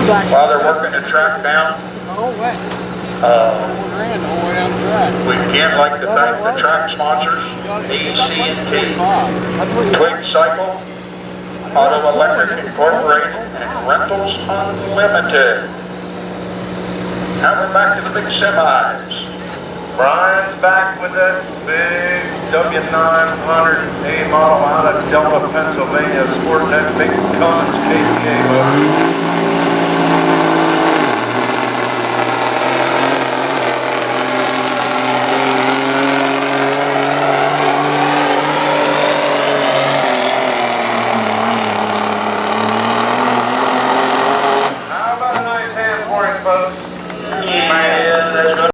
While they're working the track down, we again like to thank the track sponsors, ACT, Twig Cycle, Auto Electric Incorporated, and Rentals Unlimited. Now we're back to the big semis. Brian's back with that big W900A model out of Delta, Pennsylvania, sporting that big Cummins KTA motor.